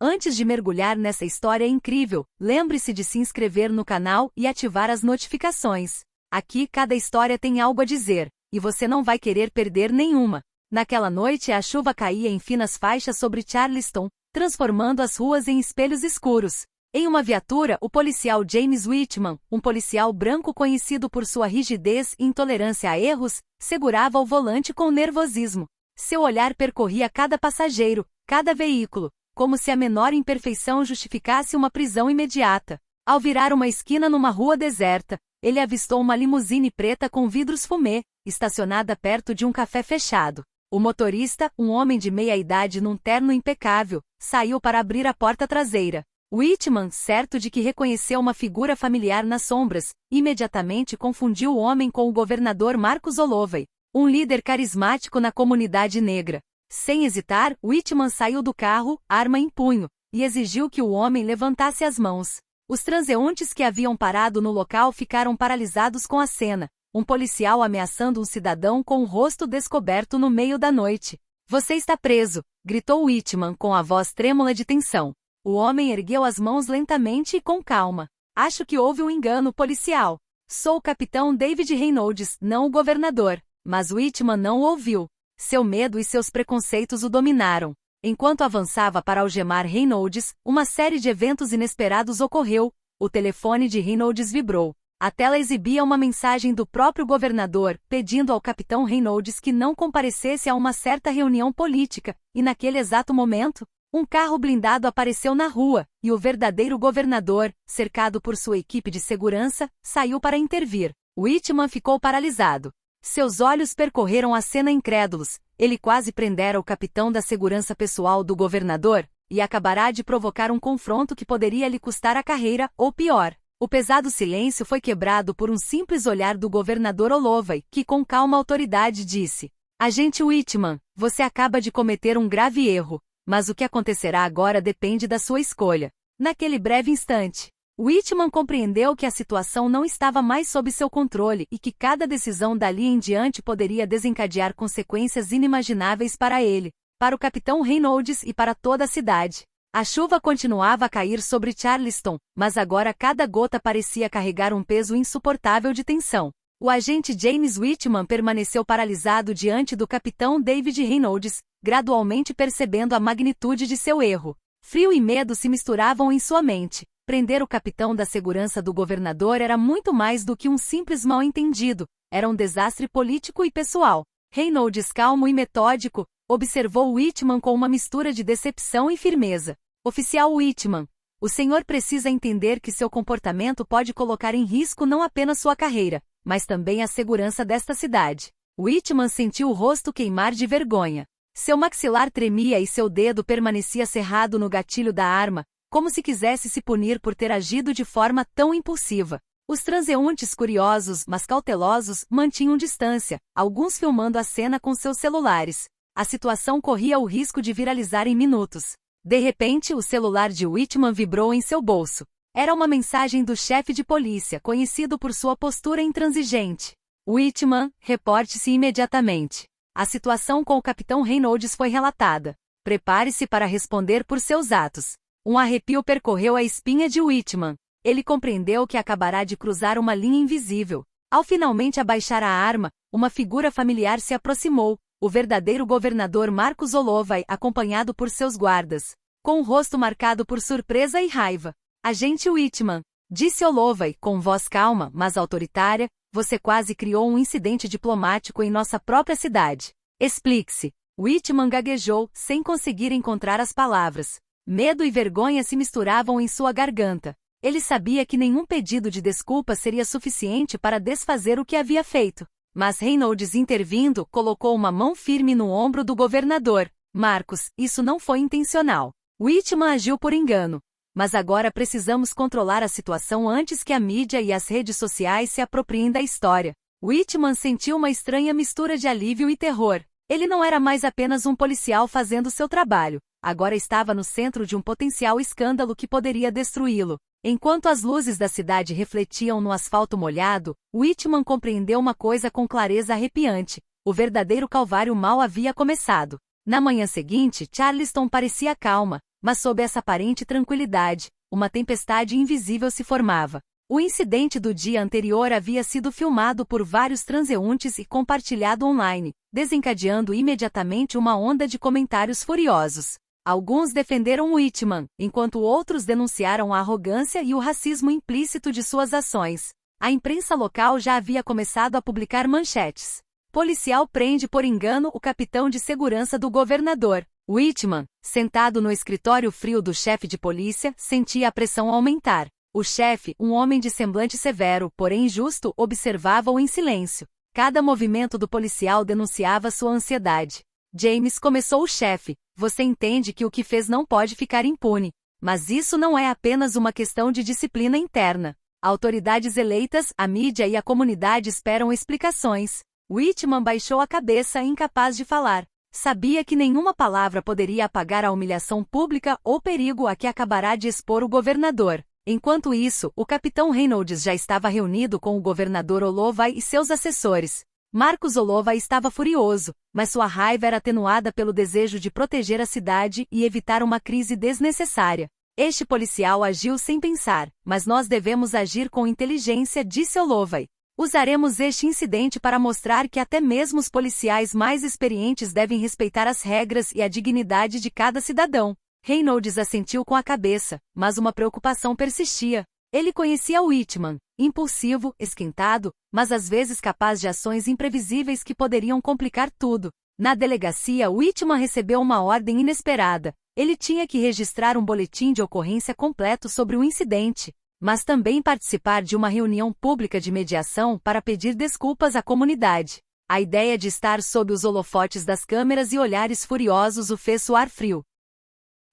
Antes de mergulhar nessa história incrível, lembre-se de se inscrever no canal e ativar as notificações. Aqui cada história tem algo a dizer, e você não vai querer perder nenhuma. Naquela noite a chuva caía em finas faixas sobre Charleston, transformando as ruas em espelhos escuros. Em uma viatura, o policial James Whitman, um policial branco conhecido por sua rigidez e intolerância a erros, segurava o volante com nervosismo. Seu olhar percorria cada passageiro, cada veículo, como se a menor imperfeição justificasse uma prisão imediata. Ao virar uma esquina numa rua deserta, ele avistou uma limusine preta com vidros fumê, estacionada perto de um café fechado. O motorista, um homem de meia-idade num terno impecável, saiu para abrir a porta traseira. Whitman, certo de que reconheceu uma figura familiar nas sombras, imediatamente confundiu o homem com o governador Marcus Holloway, um líder carismático na comunidade negra. Sem hesitar, Whitman saiu do carro, arma em punho, e exigiu que o homem levantasse as mãos. Os transeuntes que haviam parado no local ficaram paralisados com a cena, um policial ameaçando um cidadão com o rosto descoberto no meio da noite. "Você está preso", gritou Whitman com a voz trêmula de tensão. O homem ergueu as mãos lentamente e com calma. "Acho que houve um engano policial. Sou o capitão David Reynolds, não o governador." Mas Whitman não o ouviu. Seu medo e seus preconceitos o dominaram. Enquanto avançava para algemar Reynolds, uma série de eventos inesperados ocorreu. O telefone de Reynolds vibrou. A tela exibia uma mensagem do próprio governador, pedindo ao capitão Reynolds que não comparecesse a uma certa reunião política, e naquele exato momento, um carro blindado apareceu na rua, e o verdadeiro governador, cercado por sua equipe de segurança, saiu para intervir. Whitman ficou paralisado. Seus olhos percorreram a cena incrédulos. Ele quase prendera o capitão da segurança pessoal do governador, e acabará de provocar um confronto que poderia lhe custar a carreira, ou pior. O pesado silêncio foi quebrado por um simples olhar do governador Holloway, que com calma autoridade disse: "Agente Whitman, você acaba de cometer um grave erro, mas o que acontecerá agora depende da sua escolha." Naquele breve instante, Whitman compreendeu que a situação não estava mais sob seu controle e que cada decisão dali em diante poderia desencadear consequências inimagináveis para ele, para o capitão Reynolds e para toda a cidade. A chuva continuava a cair sobre Charleston, mas agora cada gota parecia carregar um peso insuportável de tensão. O agente James Whitman permaneceu paralisado diante do capitão David Reynolds, gradualmente percebendo a magnitude de seu erro. Frio e medo se misturavam em sua mente. Prender o capitão da segurança do governador era muito mais do que um simples mal-entendido, era um desastre político e pessoal. Reynolds, calmo e metódico, observou Whitman com uma mistura de decepção e firmeza. "Oficial Whitman, o senhor precisa entender que seu comportamento pode colocar em risco não apenas sua carreira, mas também a segurança desta cidade." Whitman sentiu o rosto queimar de vergonha. Seu maxilar tremia e seu dedo permanecia cerrado no gatilho da arma, como se quisesse se punir por ter agido de forma tão impulsiva. Os transeuntes curiosos, mas cautelosos, mantinham distância, alguns filmando a cena com seus celulares. A situação corria o risco de viralizar em minutos. De repente, o celular de Whitman vibrou em seu bolso. Era uma mensagem do chefe de polícia, conhecido por sua postura intransigente. "Whitman, reporte-se imediatamente. A situação com o capitão Reynolds foi relatada. Prepare-se para responder por seus atos." Um arrepio percorreu a espinha de Whitman. Ele compreendeu que acabará de cruzar uma linha invisível. Ao finalmente abaixar a arma, uma figura familiar se aproximou, o verdadeiro governador Marcus Holloway, acompanhado por seus guardas. Com o rosto marcado por surpresa e raiva. "Agente Whitman", disse Holloway com voz calma, mas autoritária, "você quase criou um incidente diplomático em nossa própria cidade. Explique-se." Whitman gaguejou, sem conseguir encontrar as palavras. Medo e vergonha se misturavam em sua garganta. Ele sabia que nenhum pedido de desculpa seria suficiente para desfazer o que havia feito. Mas Reynolds, intervindo, colocou uma mão firme no ombro do governador. "Marcus, isso não foi intencional. Whitman agiu por engano. Mas agora precisamos controlar a situação antes que a mídia e as redes sociais se apropriem da história." Whitman sentiu uma estranha mistura de alívio e terror. Ele não era mais apenas um policial fazendo seu trabalho. Agora estava no centro de um potencial escândalo que poderia destruí-lo. Enquanto as luzes da cidade refletiam no asfalto molhado, Whitman compreendeu uma coisa com clareza arrepiante. O verdadeiro calvário mal havia começado. Na manhã seguinte, Charleston parecia calma. Mas sob essa aparente tranquilidade, uma tempestade invisível se formava. O incidente do dia anterior havia sido filmado por vários transeuntes e compartilhado online, desencadeando imediatamente uma onda de comentários furiosos. Alguns defenderam Whitman, enquanto outros denunciaram a arrogância e o racismo implícito de suas ações. A imprensa local já havia começado a publicar manchetes. Policial prende por engano o capitão de segurança do governador. Whitman, sentado no escritório frio do chefe de polícia, sentia a pressão aumentar. O chefe, um homem de semblante severo, porém justo, observava-o em silêncio. Cada movimento do policial denunciava sua ansiedade. James, começou o chefe, você entende que o que fez não pode ficar impune. Mas isso não é apenas uma questão de disciplina interna. Autoridades eleitas, a mídia e a comunidade esperam explicações. Whitman baixou a cabeça, incapaz de falar. Sabia que nenhuma palavra poderia apagar a humilhação pública ou perigo a que acabará de expor o governador. Enquanto isso, o capitão Reynolds já estava reunido com o governador Holloway e seus assessores. Marcus Holloway estava furioso, mas sua raiva era atenuada pelo desejo de proteger a cidade e evitar uma crise desnecessária. Este policial agiu sem pensar, mas nós devemos agir com inteligência, disse Holloway. Usaremos este incidente para mostrar que até mesmo os policiais mais experientes devem respeitar as regras e a dignidade de cada cidadão. Reynolds assentiu com a cabeça, mas uma preocupação persistia. Ele conhecia Whitman, impulsivo, esquentado, mas às vezes capaz de ações imprevisíveis que poderiam complicar tudo. Na delegacia, Whitman recebeu uma ordem inesperada. Ele tinha que registrar um boletim de ocorrência completo sobre o incidente, mas também participar de uma reunião pública de mediação para pedir desculpas à comunidade. A ideia de estar sob os holofotes das câmeras e olhares furiosos o fez suar frio.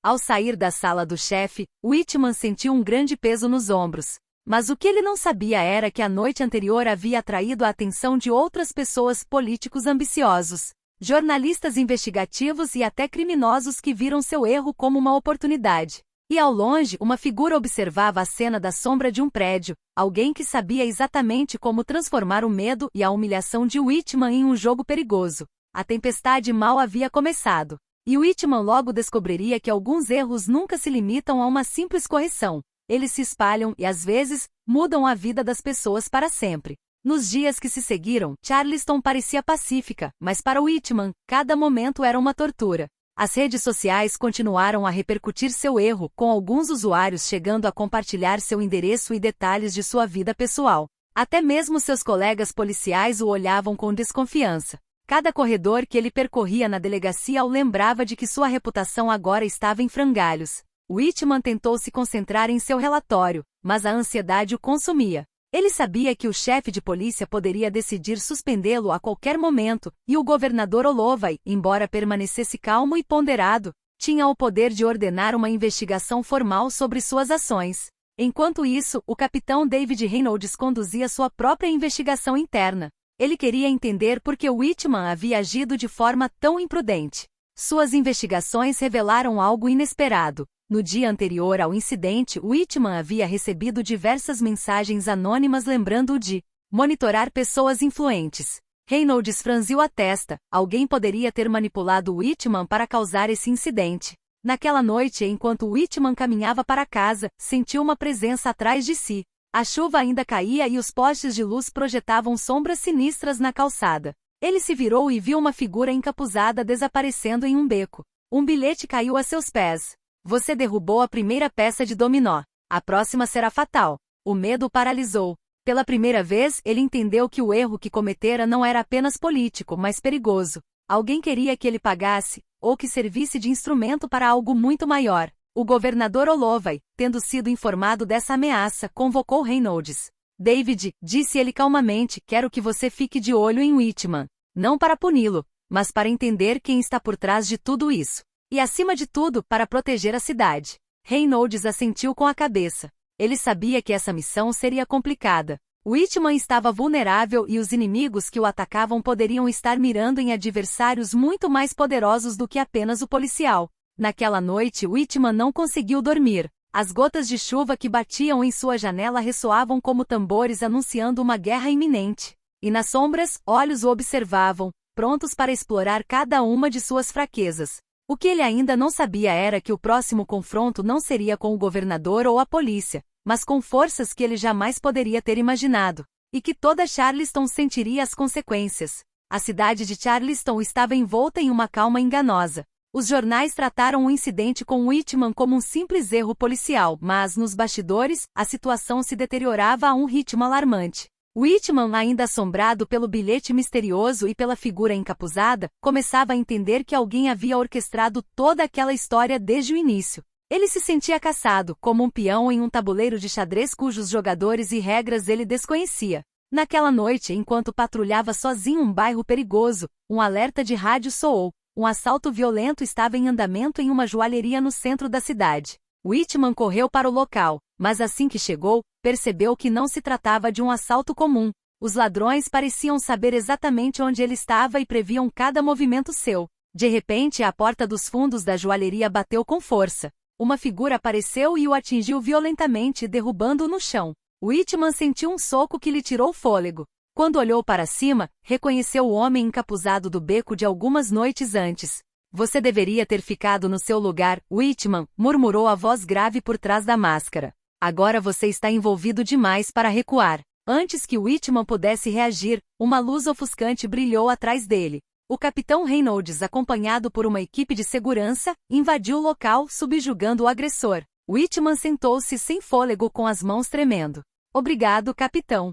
Ao sair da sala do chefe, Whitman sentiu um grande peso nos ombros. Mas o que ele não sabia era que a noite anterior havia atraído a atenção de outras pessoas, políticos ambiciosos, jornalistas investigativos e até criminosos que viram seu erro como uma oportunidade. E ao longe, uma figura observava a cena da sombra de um prédio, alguém que sabia exatamente como transformar o medo e a humilhação de Whitman em um jogo perigoso. A tempestade mal havia começado. E Whitman logo descobriria que alguns erros nunca se limitam a uma simples correção. Eles se espalham e, às vezes, mudam a vida das pessoas para sempre. Nos dias que se seguiram, Charleston parecia pacífica, mas para Whitman, cada momento era uma tortura. As redes sociais continuaram a repercutir seu erro, com alguns usuários chegando a compartilhar seu endereço e detalhes de sua vida pessoal. Até mesmo seus colegas policiais o olhavam com desconfiança. Cada corredor que ele percorria na delegacia o lembrava de que sua reputação agora estava em frangalhos. Whitman tentou se concentrar em seu relatório, mas a ansiedade o consumia. Ele sabia que o chefe de polícia poderia decidir suspendê-lo a qualquer momento, e o governador Holloway, embora permanecesse calmo e ponderado, tinha o poder de ordenar uma investigação formal sobre suas ações. Enquanto isso, o capitão David Reynolds conduzia sua própria investigação interna. Ele queria entender por que Whitman havia agido de forma tão imprudente. Suas investigações revelaram algo inesperado. No dia anterior ao incidente, Whitman havia recebido diversas mensagens anônimas lembrando-o de monitorar pessoas influentes. Reynolds franziu a testa. Alguém poderia ter manipulado Whitman para causar esse incidente. Naquela noite, enquanto Whitman caminhava para casa, sentiu uma presença atrás de si. A chuva ainda caía e os postes de luz projetavam sombras sinistras na calçada. Ele se virou e viu uma figura encapuzada desaparecendo em um beco. Um bilhete caiu a seus pés. Você derrubou a primeira peça de dominó. A próxima será fatal. O medo o paralisou. Pela primeira vez, ele entendeu que o erro que cometera não era apenas político, mas perigoso. Alguém queria que ele pagasse, ou que servisse de instrumento para algo muito maior. O governador Holloway, tendo sido informado dessa ameaça, convocou Reynolds. David, disse ele calmamente, quero que você fique de olho em Whitman. Não para puni-lo, mas para entender quem está por trás de tudo isso. E acima de tudo, para proteger a cidade. Reynolds assentiu com a cabeça. Ele sabia que essa missão seria complicada. Whitman estava vulnerável e os inimigos que o atacavam poderiam estar mirando em adversários muito mais poderosos do que apenas o policial. Naquela noite, Whitman não conseguiu dormir. As gotas de chuva que batiam em sua janela ressoavam como tambores anunciando uma guerra iminente. E nas sombras, olhos o observavam, prontos para explorar cada uma de suas fraquezas. O que ele ainda não sabia era que o próximo confronto não seria com o governador ou a polícia, mas com forças que ele jamais poderia ter imaginado, e que toda Charleston sentiria as consequências. A cidade de Charleston estava envolta em uma calma enganosa. Os jornais trataram o incidente com Whitman como um simples erro policial, mas, nos bastidores, a situação se deteriorava a um ritmo alarmante. Whitman, ainda assombrado pelo bilhete misterioso e pela figura encapuzada, começava a entender que alguém havia orquestrado toda aquela história desde o início. Ele se sentia caçado, como um peão em um tabuleiro de xadrez cujos jogadores e regras ele desconhecia. Naquela noite, enquanto patrulhava sozinho um bairro perigoso, um alerta de rádio soou. Um assalto violento estava em andamento em uma joalheria no centro da cidade. Whitman correu para o local, mas assim que chegou, percebeu que não se tratava de um assalto comum. Os ladrões pareciam saber exatamente onde ele estava e previam cada movimento seu. De repente, a porta dos fundos da joalheria bateu com força. Uma figura apareceu e o atingiu violentamente, derrubando-o no chão. Whitman sentiu um soco que lhe tirou o fôlego. Quando olhou para cima, reconheceu o homem encapuzado do beco de algumas noites antes. Você deveria ter ficado no seu lugar, Whitman, murmurou a voz grave por trás da máscara. Agora você está envolvido demais para recuar. Antes que Whitman pudesse reagir, uma luz ofuscante brilhou atrás dele. O capitão Reynolds, acompanhado por uma equipe de segurança, invadiu o local, subjugando o agressor. Whitman sentou-se sem fôlego com as mãos tremendo. Obrigado, capitão.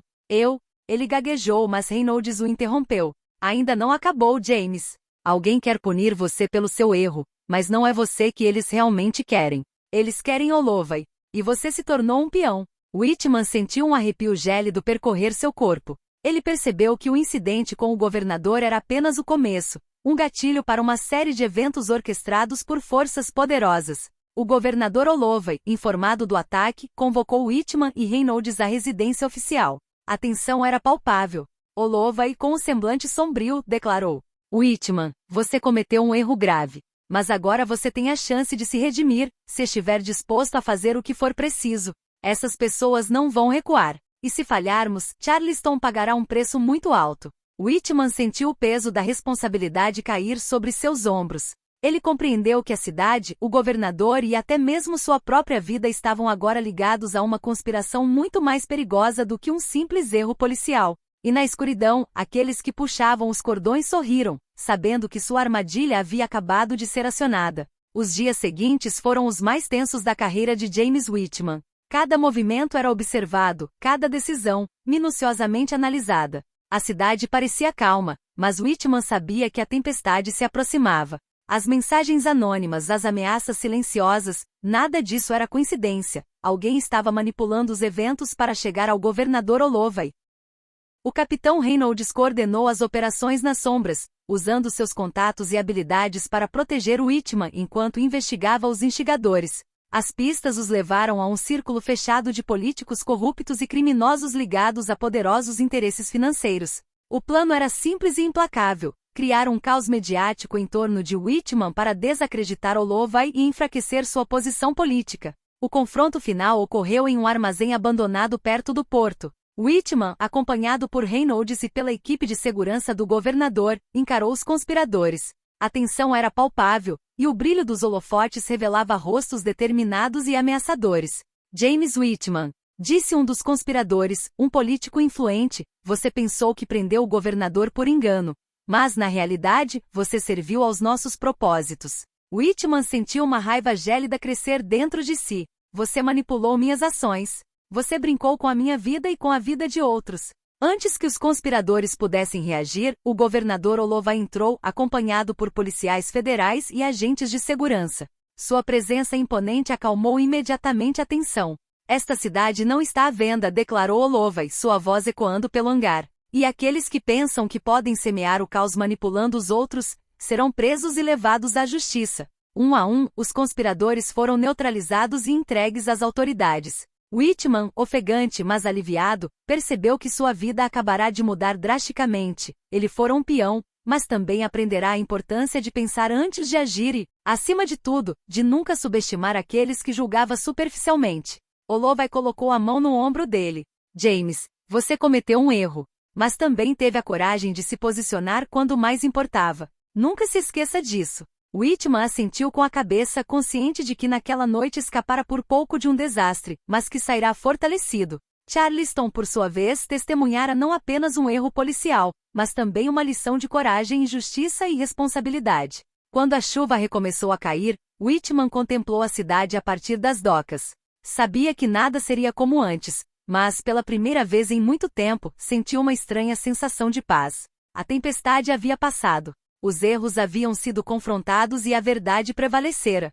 Ele gaguejou, mas Reynolds o interrompeu. Ainda não acabou, James. Alguém quer punir você pelo seu erro, mas não é você que eles realmente querem. Eles querem Holloway. E você se tornou um peão. Whitman sentiu um arrepio gélido percorrer seu corpo. Ele percebeu que o incidente com o governador era apenas o começo, um gatilho para uma série de eventos orquestrados por forças poderosas. O governador Holloway, informado do ataque, convocou Whitman e Reynolds à residência oficial. A tensão era palpável. Holloway, com um semblante sombrio, declarou: Whitman, você cometeu um erro grave. Mas agora você tem a chance de se redimir, se estiver disposto a fazer o que for preciso. Essas pessoas não vão recuar. E se falharmos, Charleston pagará um preço muito alto. Whitman sentiu o peso da responsabilidade cair sobre seus ombros. Ele compreendeu que a cidade, o governador e até mesmo sua própria vida estavam agora ligados a uma conspiração muito mais perigosa do que um simples erro policial. E na escuridão, aqueles que puxavam os cordões sorriram, sabendo que sua armadilha havia acabado de ser acionada. Os dias seguintes foram os mais tensos da carreira de James Whitman. Cada movimento era observado, cada decisão, minuciosamente analisada. A cidade parecia calma, mas Whitman sabia que a tempestade se aproximava. As mensagens anônimas, as ameaças silenciosas, nada disso era coincidência. Alguém estava manipulando os eventos para chegar ao governador Holloway. O capitão Reynolds coordenou as operações nas sombras, usando seus contatos e habilidades para proteger Whitman enquanto investigava os instigadores. As pistas os levaram a um círculo fechado de políticos corruptos e criminosos ligados a poderosos interesses financeiros. O plano era simples e implacável: criar um caos mediático em torno de Whitman para desacreditar Holloway e enfraquecer sua posição política. O confronto final ocorreu em um armazém abandonado perto do porto. Whitman, acompanhado por Reynolds e pela equipe de segurança do governador, encarou os conspiradores. A tensão era palpável, e o brilho dos holofotes revelava rostos determinados e ameaçadores. James Whitman, disse um dos conspiradores, um político influente, você pensou que prendeu o governador por engano. Mas, na realidade, você serviu aos nossos propósitos. Whitman sentiu uma raiva gélida crescer dentro de si. Você manipulou minhas ações. Você brincou com a minha vida e com a vida de outros. Antes que os conspiradores pudessem reagir, o governador Holloway entrou, acompanhado por policiais federais e agentes de segurança. Sua presença imponente acalmou imediatamente a tensão. Esta cidade não está à venda, declarou Holloway, sua voz ecoando pelo hangar. E aqueles que pensam que podem semear o caos manipulando os outros, serão presos e levados à justiça. Um a um, os conspiradores foram neutralizados e entregues às autoridades. Whitman, ofegante mas aliviado, percebeu que sua vida acabará de mudar drasticamente. Ele fora um peão, mas também aprenderá a importância de pensar antes de agir e, acima de tudo, de nunca subestimar aqueles que julgava superficialmente. Holloway colocou a mão no ombro dele. James, você cometeu um erro, mas também teve a coragem de se posicionar quando mais importava. Nunca se esqueça disso. Whitman assentiu com a cabeça, consciente de que naquela noite escapara por pouco de um desastre, mas que sairá fortalecido. Charleston, por sua vez, testemunhara não apenas um erro policial, mas também uma lição de coragem, justiça e responsabilidade. Quando a chuva recomeçou a cair, Whitman contemplou a cidade a partir das docas. Sabia que nada seria como antes, mas, pela primeira vez em muito tempo, sentiu uma estranha sensação de paz. A tempestade havia passado. Os erros haviam sido confrontados e a verdade prevalecera.